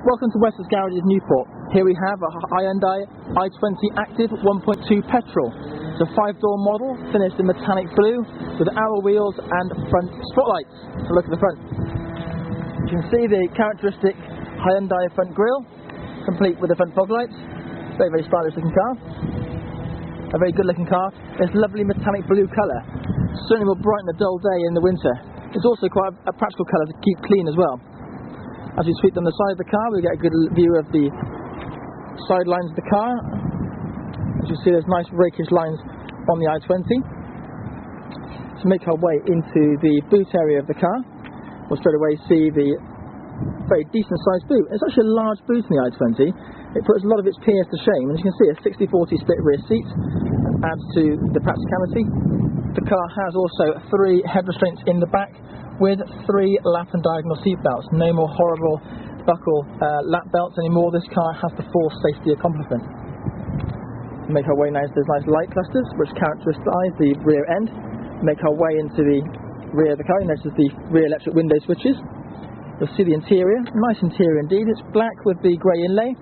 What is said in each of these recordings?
Welcome to Wessex Garages Newport. Here we have a Hyundai I20 Active 1.2 petrol. It's a 5-door model, finished in metallic blue, with alloy wheels and front spotlights. Have a look at the front. You can see the characteristic Hyundai front grille, complete with the front fog lights. Very, very stylish looking car. A very good looking car. It's lovely metallic blue colour. Certainly will brighten a dull day in the winter. It's also quite a practical colour to keep clean as well. As we sweep down the side of the car, we get a good view of the sidelines of the car. As you see, there's nice rakish lines on the I20. To make our way into the boot area of the car, we'll straight away see the very decent sized boot. It's actually a large boot in the I20. It puts a lot of its peers to shame. And as you can see, a 60/40 split rear seat adds to the practicality. The car has also 3 head restraints in the back, with 3 lap and diagonal seat belts. No more horrible buckle lap belts anymore. This car has the full safety accomplishment. We make our way now to those nice light clusters which characterise the rear end. Make our way into the rear of the car. You notice the rear electric window switches. You'll see the interior. Nice interior indeed. It's black with the grey inlay.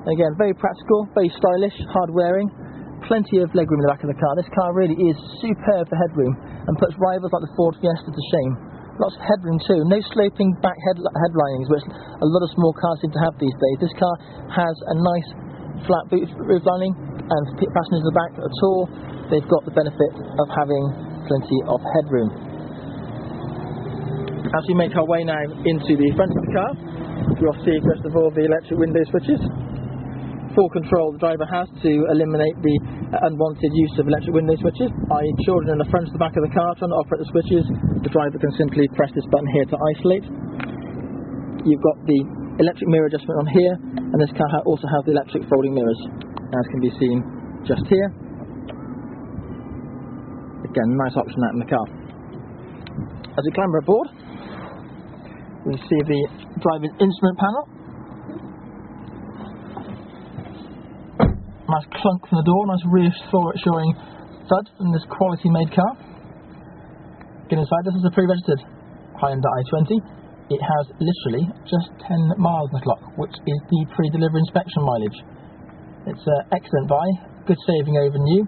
Again, very practical, very stylish, hard wearing. Plenty of legroom in the back of the car. This car really is superb for headroom and puts rivals like the Ford Fiesta to shame. Lots of headroom too, no sloping back headlinings, which a lot of small cars seem to have these days. This car has a nice flat roof lining, and for passengers in the back at all, they've got the benefit of having plenty of headroom. As we make our way now into the front of the car, you'll see first of all the electric window switches. Full control the driver has to eliminate the unwanted use of electric window switches, i.e. children in the front and the back of the car trying to operate the switches. The driver can simply press this button here to isolate. You've got the electric mirror adjustment on here, and this car also has the electric folding mirrors, as can be seen just here. Again, nice option that in the car. As we clamber aboard, we see the driver's instrument panel. Nice clunk from the door, nice reassuring thud from this quality made car. Get inside, this is a pre-registered Hyundai i20. It has literally just 10 miles on the clock, which is the pre-delivery inspection mileage. It's an excellent buy, good saving over new,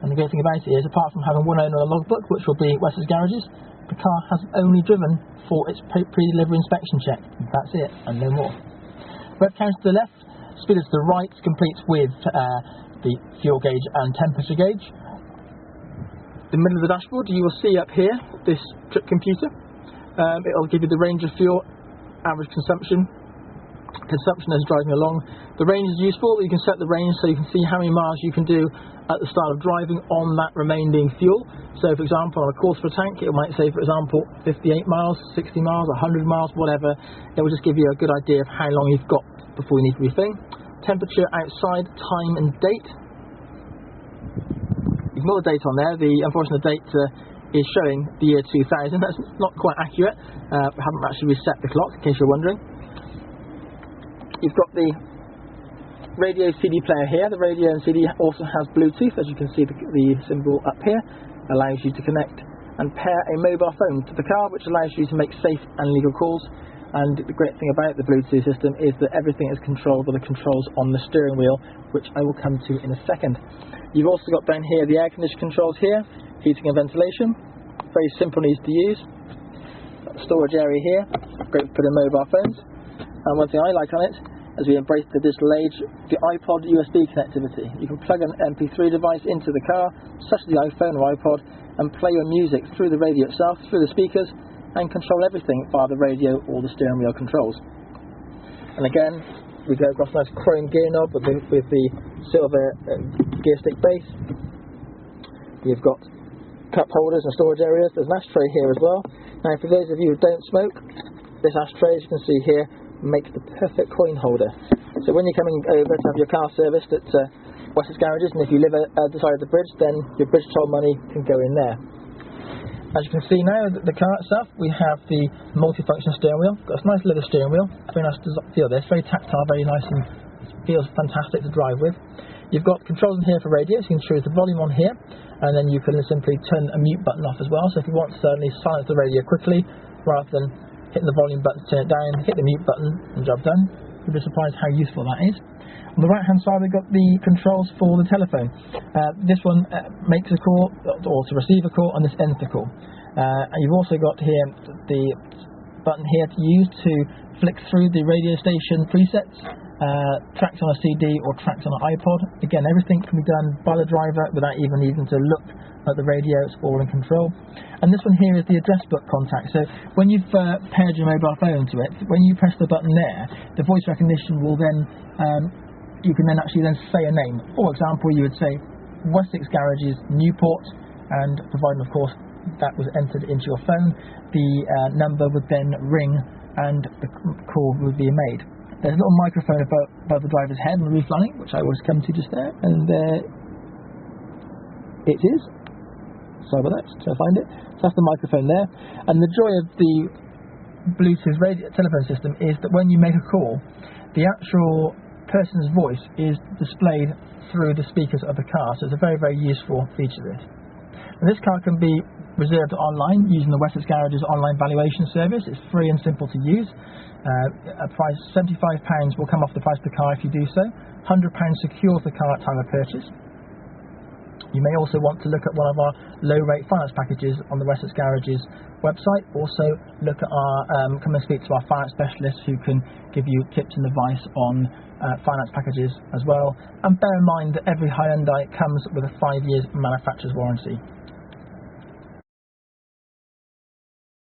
and the great thing about it is, apart from having one owner on a logbook, which will be Wessex Garages, the car has only driven for its pre-delivery inspection check. That's it, and no more. Rev counter to the left, speedo to the right, complete with the fuel gauge and temperature gauge. The middle of the dashboard, you will see up here this trip computer. It will give you the range of fuel, average consumption as driving along. The range is useful. You can set the range so you can see how many miles you can do at the start of driving on that remaining fuel. So for example, on a course for a tank, it might say, for example, 58 miles, 60 miles, 100 miles, whatever. It will just give you a good idea of how long you've got before you need to refill. Temperature outside, time and date. Ignore the date on there. The unfortunate date is showing the year 2000. That's not quite accurate. We haven't actually reset the clock, in case you're wondering. You've got the radio CD player here. The radio and CD also has Bluetooth, as you can see the symbol up here. Allows you to connect and pair a mobile phone to the car, which allows you to make safe and legal calls. And the great thing about the Bluetooth system is that everything is controlled by the controls on the steering wheel, which I will come to in a second. You've also got down here the air condition controls here, heating and ventilation. Very simple and easy to use. Storage area here, great for putting mobile phones. And one thing I like on it, as we embrace the digital age, the iPod USB connectivity. You can plug an MP3 device into the car, such as the iPhone or iPod, and play your music through the radio itself, through the speakers, and control everything via the radio or the steering wheel controls. And again, we go across a nice chrome gear knob with the silver gear stick base. You've got cup holders and storage areas. There's an ashtray here as well. Now, for those of you who don't smoke, this ashtray, as you can see here, makes the perfect coin holder. So when you're coming over to have your car serviced at Wessex Garages, and if you live at the side of the bridge, then your bridge toll money can go in there. As you can see now, the car itself, we have the multifunction steering wheel. Got a nice leather steering wheel. Very nice to feel this. Very tactile, very nice, and feels fantastic to drive with. You've got controls in here for radio, so you can choose the volume on here, and then you can simply turn a mute button off as well. So if you want to suddenly silence the radio quickly, rather than hitting the volume button to turn it down, hit the mute button and job done. you'll be surprised how useful that is. On the right hand side we've got the controls for the telephone. This one makes a call, or to receive a call, and this ends the call. And you've also got here the button here to use to flick through the radio station presets, tracks on a CD or tracks on an iPod. Again, everything can be done by the driver without even needing to look at the radio. It's all in control. And this one here is the address book contact. So when you've paired your mobile phone to it, when you press the button there, the voice recognition will then, you can then actually say a name. For example, you would say Wessex Garages, Newport, and providing, of course, that was entered into your phone, the number would then ring and the call would be made. There's a little microphone above the driver's head on the roof lining, which I always come to just there, and there it is. Sorry about that, try to find it. So that's the microphone there. And the joy of the Bluetooth radio telephone system is that when you make a call, the actual person's voice is displayed through the speakers of the car. So it's a very, very useful feature, this. And this car can be reserved online using the Wessex Garages online valuation service. It's free and simple to use. A price £75 will come off the price of the car if you do so. £100 secures the car at time of purchase. You may also want to look at one of our low-rate finance packages on the Wessex Garages website. Also, look at our come and speak to our finance specialists who can give you tips and advice on finance packages as well. And bear in mind that every Hyundai comes with a 5 years manufacturer's warranty.